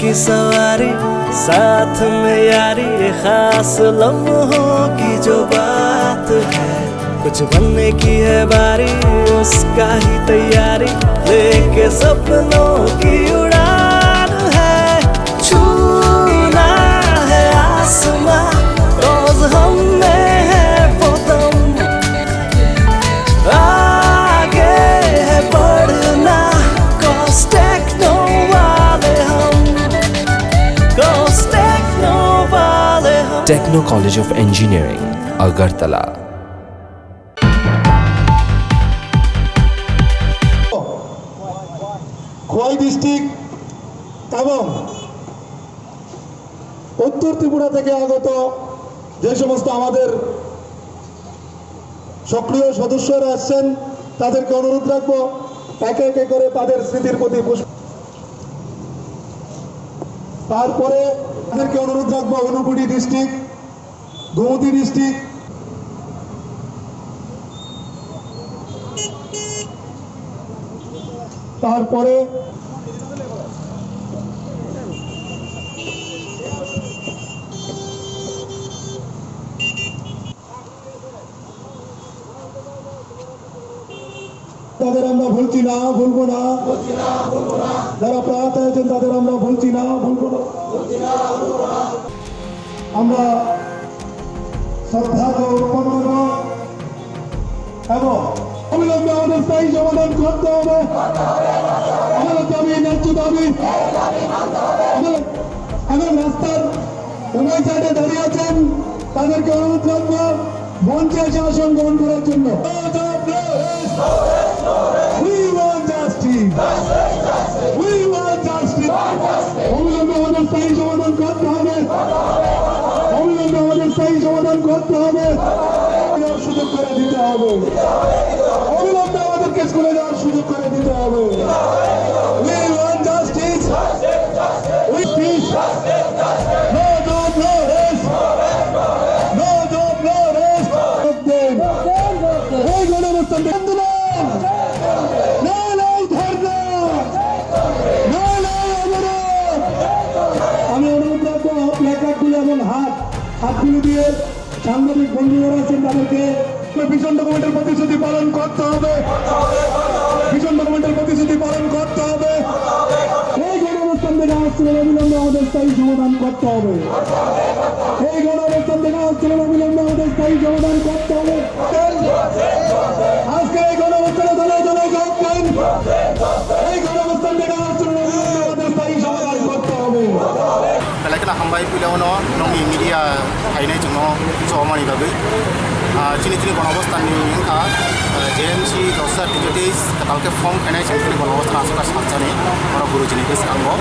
की सवारी, साथ में यारी, खास लम्हों की जो बात है। कुछ बनने की है बारी, उसका ही तैयारी, लेके सपनों की उड़ान है। छूना है आसमां, रोज हम में है वो दम, आगे है बढ़ना, cause techno वाले हम, cause techno वाले हम। Techno college of engineering, Agartala. Khowai district এবং উত্তর ত্রিপুরা থেকে আগত যে সমস্ত আমাদের সক্রিয় সদস্যরা আসছেন তাদেরকে অনুরোধ রাখবো একে একে করে তাদের স্মৃতির প্রতি তারপরে তাদেরকে অনুরোধ রাখবো ঊনকোটি ডিস্ট্রিক্ট, গোমতী ডিস্ট্রিক্ট, তারপরে তাদের আমরা ভুলছি না, ভুলবো না, যারা প্রাত হয়েছেন তাদের আমরা ভুলছি না, ভুলবো না। আমরা শ্রদ্ধা অর্পণ করব এবং অবিলম্বে আমাদের স্থায়ী সমাধান করতে হবে। আমাদের দাবি, ন্যায্য দাবি। এখন রাস্তার উভয় সাইডে দাঁড়িয়ে আছেন তাদেরকে অনুরোধ রাখবো মঞ্চে এসে আসন গ্রহণ করার জন্য। We want justice. We want justice. অবিলম্বে আমাদের স্থায়ী সমাধান করতে হবে। অবিলম্বে আমাদের স্থায়ী সমাধান করতে হবে। সুযোগ করে দিতে হবে। অবিলম্বে আমাদেরকে স্কুলে যাওয়ার সুযোগ করে দিতে হবে। We want justice. With peace. No job, no rest. No job, no rest. এই গণঅবস্থান আন্দোলন, নাই ধর্ণা, নাই অবরোধ। আমি অনুরোধ রাখবো প্ল্যাকার্ডগুলো এবং হাতগুলো দিয়ে সাংবাদিক বন্ধুরা আছেন তাদেরকে ভীষণ ডকুমেন্টের প্রতিশ্রুতি পালন করতে হবে। ভীষণ ডকুমেন্টের প্রতিশ্রুতি পালন করতে হবে। এই গণঅবস্থান থেকে আসছিলেন অবিলম্বে আমাদের স্থায়ী সমাধান করতে হবে। এই গণঅবস্থান থেকে আসছিলেন অবিলম্বে আমাদের স্থায়ী সমাধান করতে হবে। আজকে এই গণঅবস্থানে দলে দলে যোগ দেন। এই গণঅবস্থান থেকে আসছিলেন অবিলম্বে আমাদের স্থায়ী সমাধান করতে হবে। Kala hambai pilawono nongi media hainai jungno jomani bagai chini gonobostan ni ingka JMC dosa digitis katalke form hainai chini gonobostan asuka sanchani ora guru chini kes ambo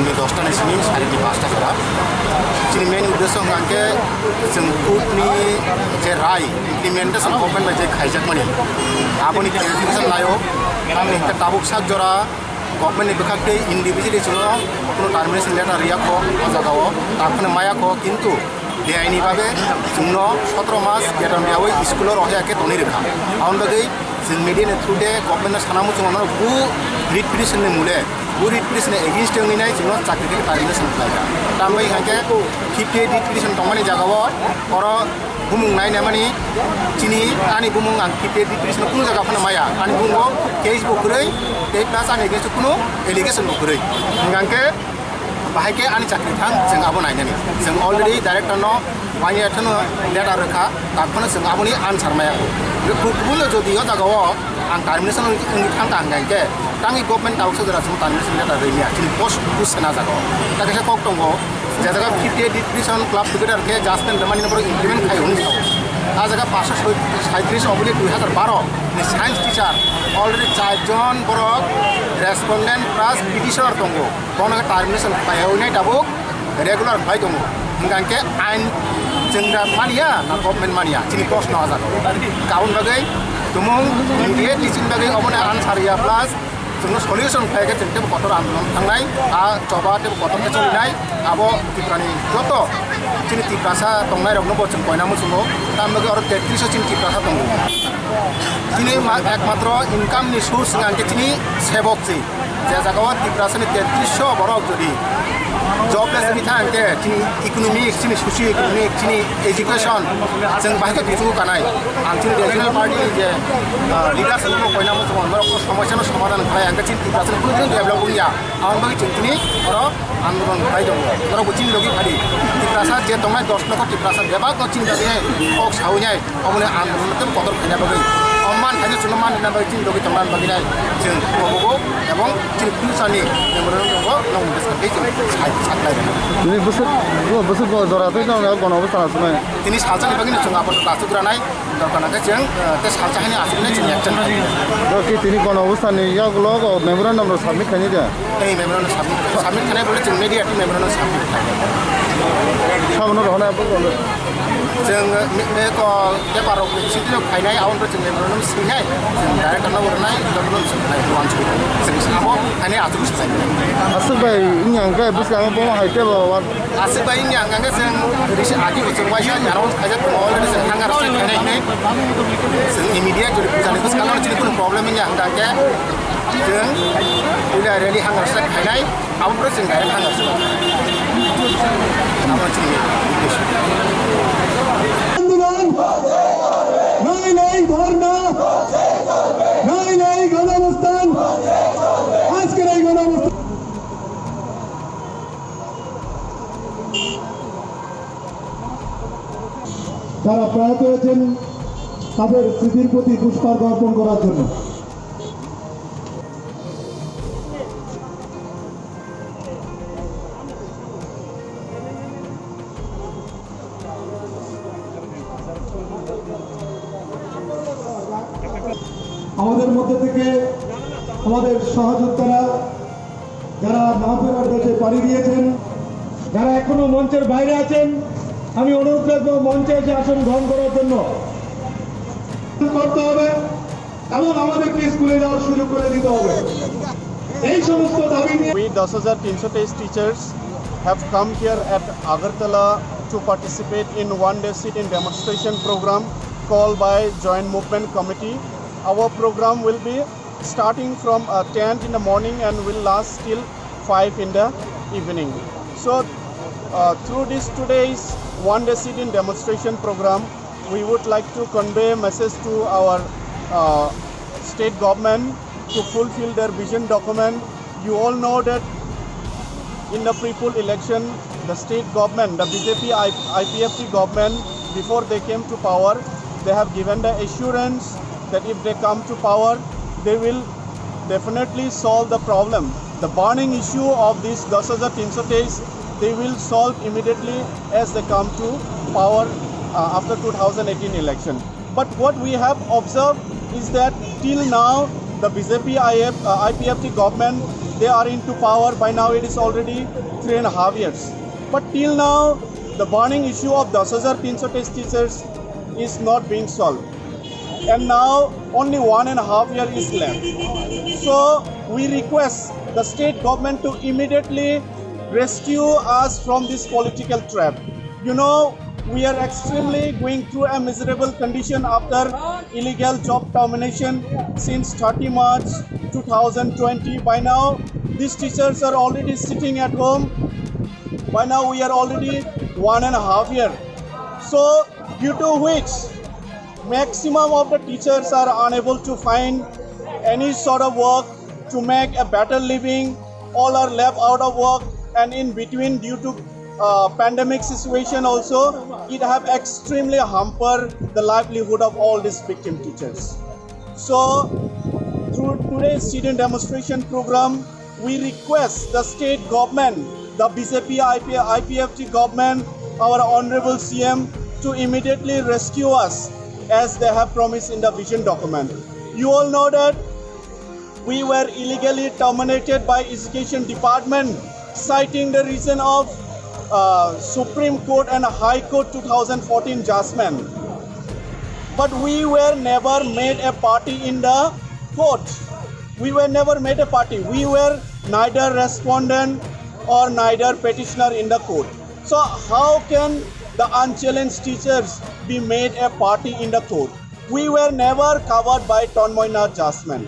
ni 10 ta ni sini 5:30 ta jora chini main uddesho ngangke jengkut ni je rai implementation government ba je khaijak mani aboni clarification layo ami ta tabuk sak jora government नि बिखाखै individually जोङो कोनो termination later रियाखौ अजागाव ताखने मायाखौ किन्तु बेआइनि बागे जोंनो 17 मास greater बेयावै स्कुलाव रहायाखै तनि रेखा आउन बागै जों मिडियानि थ्रु दे गभर्नमेंट सानामु जोङो बु रिट पिटिशन नि मुले बु रिट पिटिशन एगेंस्ट नि नाय जोङो चाकरि टार्मिनेशन खालाया तामबाय हाके 58 रिट पिटिशन तंमानि जागाव और बुमुं नाय नामानि चिनि आनि बुमुं आं 58 रिट पिटिशन कुनु जागा फना माया आनि बुङो केस बखरै ते प्लास आनि गेस कुनु एलिगेशन बखरै गांके बाहायके आनि चाकरि थां जों आबो नायनानि जों अलरेडी डाइरेक्टर न माइया थनो लेटार रेखा ताखौनो जों आबोनि आनसार माया बे गुबुन जदियो जागाव आं टार्मिनेशन नि थां गांके तांनि गभर्नमेंट आवसो जरा जों टार्मिनेशन लेटार रैनिया चिनि पोस्ट कुसना जागाव ताके कक दंगो जे जागा 58 डिग्रीसन क्लाब टुगेदार के जास्टमेंट रमानि नम्बर इमप्लिमेंट खायौनि जाव आ जागा 537/2012 नि साइंस टीचर अलरेडी 4 जन बरक रेस्पोंडेंट प्लस पिटिशनार दंगो बनगा टार्मिनेशन खायौनि दाबो रेगुलर फाइ दंगो गांके आइन जोंदा मानिया ना गभर्नमेंट मानिया चिनि प्रश्न आजाद काउन बागै तुमुं इमिडिएटलि चिन बागै अबने आनसार या प्लस जोंनो सलिउसन खायगे जों तेबो कठोर आन्दोलन थांनाय आ जबा तेबो कठोर चलिनाय आबो त्रिपुरानि जत जोंनि त्रिपुरासा दंनाय रखनो बचन बयनामो जोङो तामलगे आरो 33 जोंनि त्रिपुरासा दं दिनै एकमात्र इनकामनि सोर्स आंके दिनै सेवक जे जागाव त्रिपुरासानि 33 बरक जदि जबलेस बिथा आंके दिनै इकोनॉमिक्स दिनै सोशियो इकोनॉमिक दिनै एजुकेशन जों बाहायखो बिथु कानाय आं दिनै नेशनल पार्टी जे लिडार्स को बयनामो जोङो मरको समस्यानो समाधान खालाय आंके दिनै त्रिपुरासानि कुनु डेभलप गैया आं बागै दिनै आरो आन्दोलन खालाय दं आरो गुचिन लगी खालि त्रिपुरासा जे दंनाय 10 लाख त्रिपुरासा बेबाग चिन्ता दिनै अक सावनाय अबने आन्दोलन कदर खायना बागै अमान खायनो जोङो मान ना बागै दिनै लगी दंनाय बागैनाय जों बबो एबं दिनै पुलिसानि मेमोरेन्डाम दङ नों डिसकास जों साथलाय दिनै बोसोर जराखै दं गण अबस्था आसुनाय दिनै सालजानि बागैनो जों आबाद आसुग्रानाय दरखानाखै जों ते सालजानि आसुनाय जों एक्शन कि दिनै गण अबस्थानि यागल मेमोरेन्डाम साबमिट खायनो दे এই मेमोरेन्डाम साबमिट खानाय बले जों मेडियाटिव मेमोरेन्डाम साबमिट खानाय साबनो रहनाय बल जों बे पेपाराव सिटिनो फायनाय आउनफोर जों मेमोरेन्डाम सिनाय जों डाइरेक्ट खालामना हरनाय डकुमेन्ट सिनाय वान जों साबो खायनाय आसुगु सिनाय आसुबाय इन्यांगा बिसां बम हाइटे बावन आसुबाय इन्यांगा जों रिसि आगि जों वाइसा याराउन्ड खायजा दङ अलरेडि जों हांगार खायनाय नै जों इमिडिएट जुदि फुजानि खालामनो जों कुनु प्रब्लेम इन्यांगा जों उला रेलि हांगार खायनाय आउनफोर जों डाइरेक्ट हांगार आंदोलन नहीं धरना नहीं गणअवस्थान आज के नहीं गणअवस्थान যারা প্রয়াত হয়েছেন তাদের স্মৃতির প্রতি পুষ্পার্ঘ অর্পণ করার জন্য আমাদের মধ্যে থেকে আমাদের সহযোদ্ধারা যারা না ফেরার দেশে পাড়ি দিয়েছেন যারা এখনো মঞ্চের বাইরে আছেন আমি অনুরোধ করব মঞ্চে এসে আসন গ্রহণ করার জন্য করতে হবে এবং আমাদেরকে স্কুলে যাওয়ার সুযোগ করে দিতে হবে এই সমস্ত দাবি নিয়ে We 10,323 teachers have come here at Agartala to participate in one-day sit-in demonstration program called by Joint Movement Committee. Our program will be starting from 10 in the morning and will last till 5 in the evening. So through this today's one-day sit-in demonstration program, we would like to convey a message to our state government to fulfill their vision document. You all know that in the pre-poll election, the state government, the BJP IPFT government, before they came to power, they have given the assurance that if they come to power, they will definitely solve the problem. The burning issue of this 10,323, they will solve immediately as they come to power after 2018 election. But what we have observed is that till now, the BJP IPFT government, they are into power. By now it is already 3.5 years. But till now, the burning issue of 10,323 teachers is not being solved. And now only 1.5 years is left. So we request the state government to immediately rescue us from this political trap. You know, we are extremely going through a miserable condition after illegal job termination since 30 March 2020. By now, these teachers are already sitting at home. By now, we are already 1.5 years. So, due to which maximum of the teachers are unable to find any sort of work to make a better living. All are left out of work, and in between, due to pandemic situation also, it have extremely hampered the livelihood of all these victim teachers. So through today's student demonstration program, we request the state government, the BJP IPFT government, our honorable CM, to immediately rescue us as they have promised in the vision document. You all know that we were illegally terminated by Education Department, citing the reason of Supreme Court and High Court 2014 judgment. But we were never made a party in the court. we were never made a party. We were neither respondent or neither petitioner in the court. So how can the unchallenged teachers be made a party in the court? We were never covered by Tonmoyna judgment.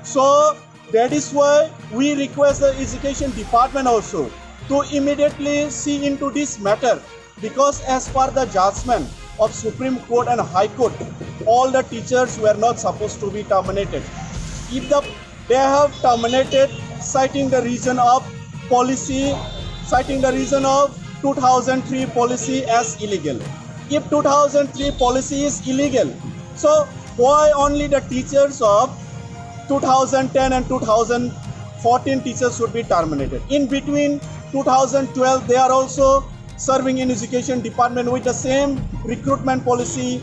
So that is why we request the education department also to immediately see into this matter, because as per the judgment of Supreme Court and High Court, all the teachers were not supposed to be terminated. If they have terminated citing the reason of policy, citing the reason of 2003 policy as illegal. If 2003 policy is illegal, so why only the teachers of 2010 and 2014 teachers should be terminated? In between 2012, they are also serving in education department with the same recruitment policy,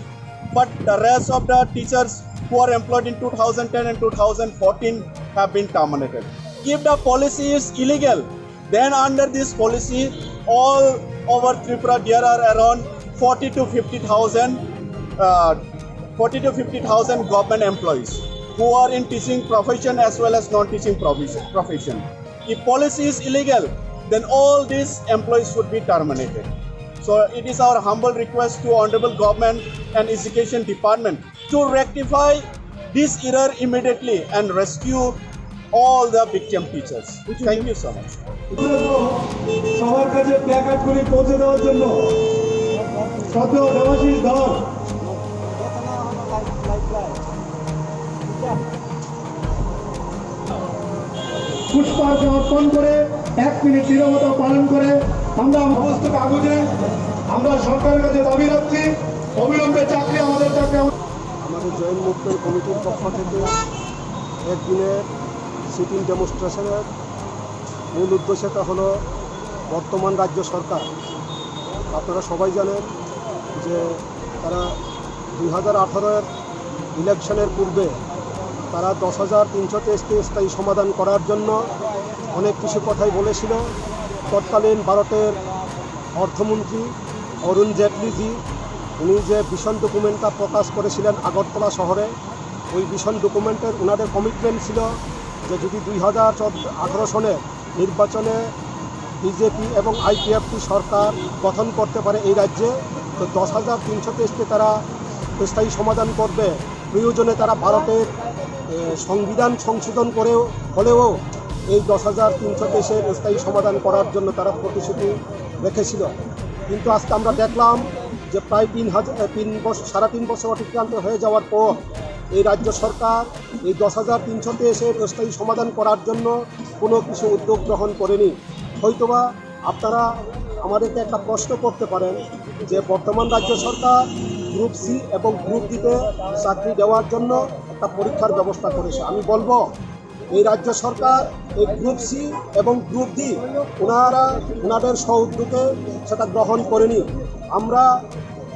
but the rest of the teachers who are employed in 2010 and 2014 have been terminated. If the policy is illegal, then under this policy, all over Tripura there are around 40 to 50,000 government employees who are in teaching profession as well as non-teaching profession. If policy is illegal, then all these employees should be terminated. So it is our humble request to Honorable Government and Education Department to rectify this error immediately and rescue all the victim teachers. Thank you so much. সবার কাছে প্ল্যাকার্ডগুলি পৌঁছে দেওয়ার জন্য শ্রদ্ধেয় দেবাশিস ধর পুষ্পার্ঘ্য অর্পণ করে 1 minute নীরবতা পালন করে আমরা সমস্ত কাগজে আমরা সরকারের কাছে দাবি রাখছি অবিলম্বে চাকরি আমাদের চাকরি। আমাদের জয়েন্ট মুভমেন্ট কমিটির পক্ষ থেকে একদিনের সিটিং ডেমনস্ট্রেশনের মূল উদ্দেশ্যটা হলো বর্তমান রাজ্য সরকার, আপনারা সবাই জানেন যে তারা 2018-এর ইলেকশনের পূর্বে তারা 10,323টি স্থায়ী সমাধান করার জন্য অনেক কিছু কথাই বলেছিল। তৎকালীন ভারতের অর্থমন্ত্রী অরুণ জেটলিজি উনি যে ভিশন ডকুমেন্টটা প্রকাশ করেছিলেন আগরতলা শহরে, ওই ভিশন ডকুমেন্টের ওনাদের কমিটমেন্ট ছিল যে যদি 2018 সনের নির্বাচনে বিজেপি এবং আইপিএফটি সরকার গঠন করতে পারে এই রাজ্যে, তো 10,323তে তারা স্থায়ী সমাধান করবে। প্রয়োজনে তারা ভারতের সংবিধান সংশোধন করেও হলেও এই 10,323-এর স্থায়ী সমাধান করার জন্য তারা প্রতিশ্রুতি রেখেছিল। কিন্তু আজকে আমরা দেখলাম যে প্রায় 3.5 বছর অতিক্রান্ত হয়ে যাওয়ার পর এই রাজ্য সরকার এই 10,323-এর স্থায়ী সমাধান করার জন্য কোনো কিছু উদ্যোগ গ্রহণ করেনি। হয়তোবা আপনারা আমাদেরকে একটা প্রশ্ন করতে পারেন যে বর্তমান রাজ্য সরকার গ্রুপ সি এবং গ্রুপ ডিতে চাকরি দেওয়ার জন্য একটা পরীক্ষার ব্যবস্থা করেছে। আমি বলবো এই রাজ্য সরকার এই গ্রুপ সি এবং গ্রুপ ডি ওনাদের সহযোগে সেটা গ্রহণ করেনি। আমরা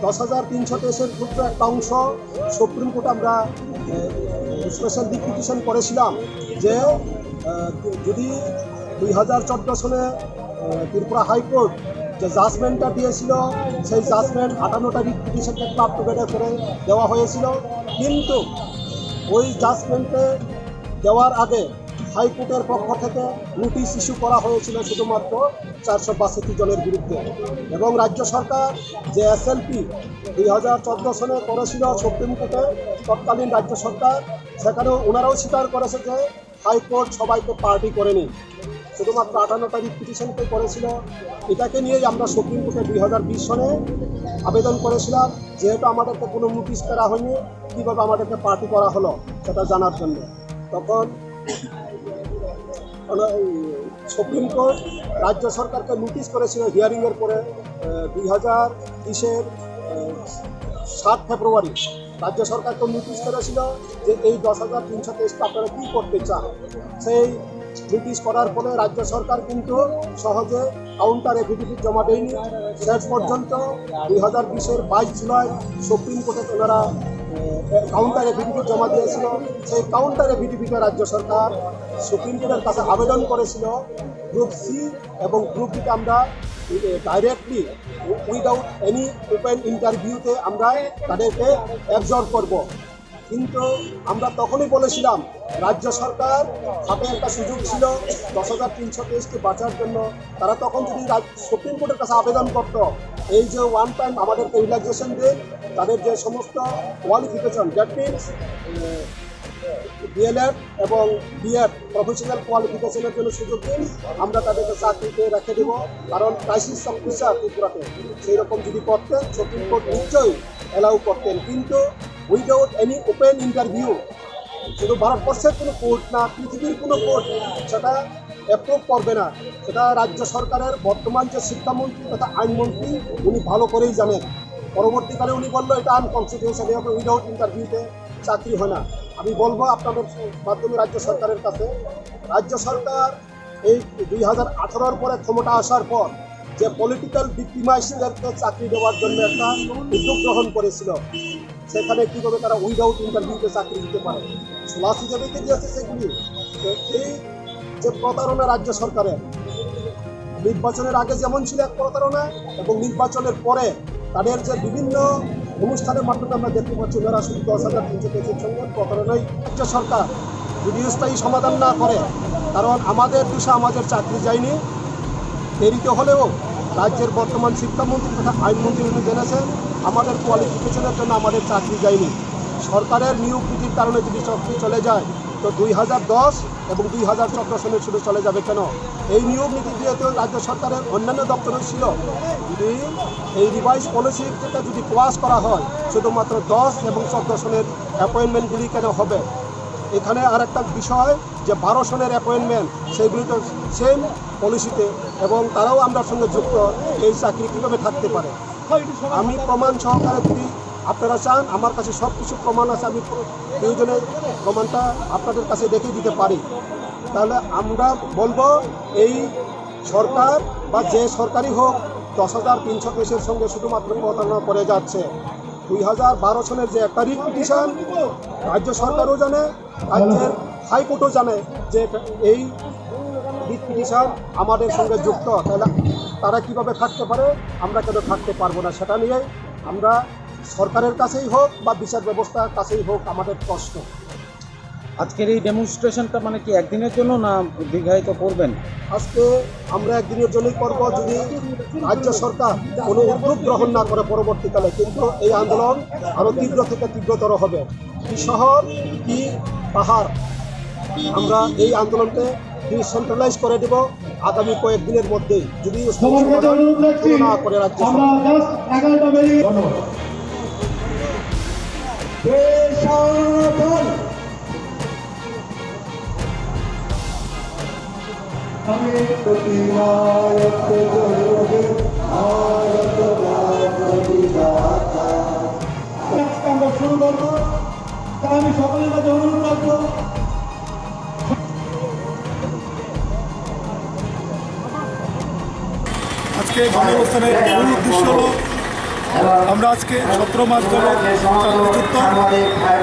10,323-এর ক্ষুদ্র একটা অংশ সুপ্রিম কোর্টে আমরা স্পেশাল ডিক্রিপশন করেছিলাম যে যদি 2014 সনে ত্রিপুরা হাইকোর্ট যে জাজমেন্টটা দিয়েছিল সেই জাজমেন্ট 58টা ডিক্রিপশনকে ক্লাব টুগেদার করে দেওয়া হয়েছিল, কিন্তু ওই জাজমেন্টে দেওয়ার আগে হাইকোর্টের পক্ষ থেকে নোটিশ ইস্যু করা হয়েছিল শুধুমাত্র 462 জনের বিরুদ্ধে। এবং রাজ্য সরকার যে এসএলপি 2014 সনে করেছিল সুপ্রিম কোর্টে তৎকালীন রাজ্য সরকার, সেখানেও ওনারাও স্বীকার করেছে যে হাইকোর্ট সবাইকে পার্টি করেনি, শুধুমাত্র 58টা পিটিশনকে করেছিল। এটাকে নিয়েই আমরা সুপ্রিম কোর্টে 2020 সনে আবেদন করেছিলাম, যেহেতু আমাদেরকে কোনো নোটিশ করা হয়নি কীভাবে আমাদেরকে পার্টি করা হলো সেটা জানার জন্য। তখন সুপ্রিম কোর্ট রাজ্য সরকারকে নোটিশ করেছিল হিয়ারিংয়ের পরে 2020-এর 7 ফেব্রুয়ারি রাজ্য সরকারকে নোটিশ করেছিল যে এই 10,323 আপনারা কী করতে চান। সেই নোটিশ করার পরে রাজ্য সরকার কিন্তু সহজে কাউন্টার এফিডেভিট জমা দেয়নি। শেষ পর্যন্ত 2020-এর 22 জুলাই সুপ্রিম কোর্টে ওনারা কাউন্টার এফিডেভিট জমা দিয়েছিল। সেই কাউন্টার এফিডেভিটে রাজ্য সরকার সুপ্রিম কোর্টের কাছে আবেদন করেছিল গ্রুপ সি এবং গ্রুপ ডিকে আমরা ডাইরেক্টলি উইদাউট এনি ওপেন ইন্টারভিউতে আমরা তাদেরকে অ্যাবজর্ব করব। কিন্তু আমরা তখনই বলেছিলাম রাজ্য সরকার হাতে একটা সুযোগ ছিল 10,323কে বাঁচার জন্য। তারা তখন যদি সুপ্রিম কোর্টের কাছে আবেদন করত, এই যে ওয়ান টাইম আমাদেরকে রিল্যাক্সেশন দেন, তাদের যে সমস্ত কোয়ালিফিকেশন, দ্যাট মিনস ডিএলএড এবং বিএড প্রফেশনাল কোয়ালিফিকেশনের জন্য সুযোগ দিন, আমরা তাদেরকে চাকরিতে রেখে দেব। কারণ ক্রাইসিস অফিসার ত্রিপুরাতে সেই রকম যদি করতেন সুপ্রিম কোর্ট নিশ্চয়ই অ্যালাউ করতেন, কিন্তু উইদাউট এনি ওপেন ইন্টারভিউ, শুধু ভারতবর্ষের কোনো কোর্ট না, পৃথিবীর কোনো কোর্ট সেটা অ্যাপ্রুভ করবে না। সেটা রাজ্য সরকারের বর্তমান যে শিক্ষামন্ত্রী তথা আইনমন্ত্রী উনি ভালো করেই জানেন। পরবর্তীকালে উনি বললো এটা আনকনস্টিটিউশনাল, উইদাউট ইন্টারভিউতে চাকরি হয় না। আমি বলবো আপনাদের মাধ্যমে রাজ্য সরকারের কাছে, রাজ্য সরকার এই 2018 পরে ক্ষমতা আসার পর যে পলিটিক্যাল ভিক্টিমাইজদেরকে চাকরি দেওয়ার জন্য একটা উদ্যোগ গ্রহণ করেছিল, সেখানে কীভাবে তারা উইদাউট ইন্টারভিউতে চাকরি দিতে পারে, সোলাস হিসেবে দিয়েছে সেগুলি। তো এই যে প্রতারণা রাজ্য সরকারের, নির্বাচনের আগে যেমন ছিল এক প্রতারণা, এবং নির্বাচনের পরে তাদের যে বিভিন্ন অনুষ্ঠানের মাধ্যমে আমরা দেখতে পাচ্ছি যারা শুধু 10,323 সঙ্গে প্রতারণাই। রাজ্য সরকার যদি স্থায়ী সমাধান না করে, কারণ আমাদের দেশে আমাদের চাকরি যায়নি, দেরিতে হলেও রাজ্যের বর্তমান শিক্ষামন্ত্রী তথা আইনমন্ত্রী উনি জেনেছেন আমাদের কোয়ালিফিকেশনের জন্য আমাদের চাকরি যায়নি। সরকারের নিয়োগ নীতির কারণে যদি চাকরি চলে যায় তো 2010 এবং 2014 সনের শুরু চলে যাবে কেন? এই নিয়োগ নীতি যেহেতু রাজ্য সরকারের অন্যান্য দপ্তরে ছিল, যদি এই রিভাইজ পলিসিটা যদি ক্লাস করা হয় শুধুমাত্র 10 এবং 14 সনের অ্যাপয়েন্টমেন্টগুলি কেন হবে? এখানে আর একটা বিষয় যে 12 সনের অ্যাপয়েন্টমেন্ট সেগুলি তো সেম পলিসিতে, এবং তারাও আমরা সঙ্গে যুক্ত, এই চাকরি কীভাবে থাকতে পারে? আমি প্রমাণ সহকারে যদি আপনারা চান, আমার কাছে সব কিছু প্রমাণ আছে, আমি প্রয়োজনে প্রমাণটা আপনাদের কাছে দেখিয়ে দিতে পারি। তাহলে আমরা বলবো এই সরকার বা যে সরকারই হোক 10,323-এর সঙ্গে শুধুমাত্র প্রতারণা করে যাচ্ছে। 2012 সনের যে একটা রিট পিটিশন রাজ্য সরকারও জানে, রাজ্যের হাইকোর্টও জানে যে এই রিট পিটিশন আমাদের সঙ্গে যুক্ত, তাহলে তারা কীভাবে থাকতে পারে, আমরা কেন থাকতে পারবো না? সেটা নিয়ে আমরা সরকারের কাছেই হোক বা বিচার ব্যবস্থার কাছেই হোক আমাদের প্রশ্ন। আজকের এই ডেমনস্ট্রেশনটা মানে কি একদিনের জন্য না দীর্ঘায়িত করবেন? আজকে আমরা একদিনের জন্যই করব যদি রাজ্য সরকার কোনো উদ্যোগ গ্রহণ না করে পরবর্তীকালে, কিন্তু এই আন্দোলন আরও তীব্র থেকে তীব্রতর হবে। কি শহর কি পাহাড়, আমরা এই আন্দোলনকে ডিসেন্ট্রালাইজ করে দেব আগামী কয়েকদিনের মধ্যেই, যদি না করে রাজ্য সরকার। আমি প্রতিনায়ক জনগণ ভারত বিধাতা। আমরা শুরু করবো, তাই আমি সকলের কাছে অনুরোধ রাখবো। আজকে গণঅবস্থানের মূল উদ্দেশ্য হল আমরা আজকে 17 মাস ধরে চাকরিচ্যুত,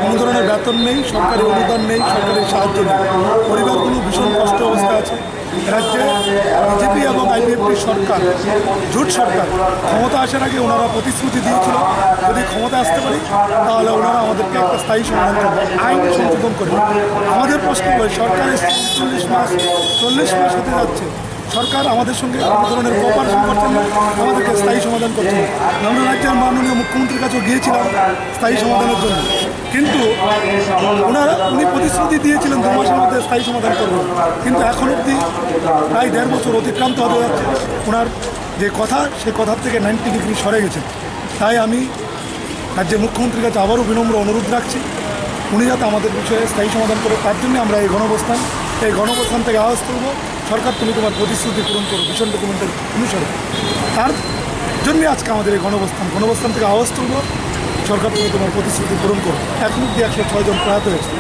কোনো ধরনের বেতন নেই, সরকারি অনুদান নেই, সরকারি সাহায্য নেই, পরিবারগুলো ভীষণ কষ্ট অবস্থায় আছে। রাজ্যে বিজেপি এবং আইপিএফটি সরকার, জোট সরকার ক্ষমতা আসার আগে ওনারা প্রতিশ্রুতি দিয়েছিল যদি ক্ষমতা আসতে পারি তাহলে ওনারা আমাদেরকে একটা স্থায়ী সমাধান করবে, আইন সংশোধন করবে। আমাদের প্রশ্ন হয় সরকারের 40 মাস হতে যাচ্ছে, সরকার আমাদের সঙ্গে কোনো ধরনের কোঅপারেশন করছেন না, আমাদেরকে স্থায়ী সমাধান করছেন না। আমরা রাজ্যের মাননীয় মুখ্যমন্ত্রীর কাছেও গিয়েছিলাম স্থায়ী সমাধানের জন্য, কিন্তু উনি প্রতিশ্রুতি দিয়েছিলেন 2 মাসের মধ্যে স্থায়ী সমাধান করবেন, কিন্তু এখন অবধি প্রায় 1.5 বছর অতিক্রান্ত হতে যাচ্ছে। ওনার যে কথা সে কথার থেকে 90 ডিগ্রি সরে গেছে। তাই আমি রাজ্যের মুখ্যমন্ত্রীর কাছে আবারও বিনম্র অনুরোধ রাখছি, উনি যাতে আমাদের বিষয়ে স্থায়ী সমাধান করে। তার জন্য আমরা এই গণঅবস্থান থেকে আওয়াজ তুলব, সরকার তুমি তোমার প্রতিশ্রুতি পূরণ করো মিশন ডকুমেন্টের অনুসারে। তার জন্যে আজকে আমাদের এই গণঅবস্থান থেকে আওয়াজ তুলব, সরকার তুমি তোমার প্রতিশ্রুতি পূরণ করো। এখন অব্দি 106 জন প্রয়াত হয়েছে।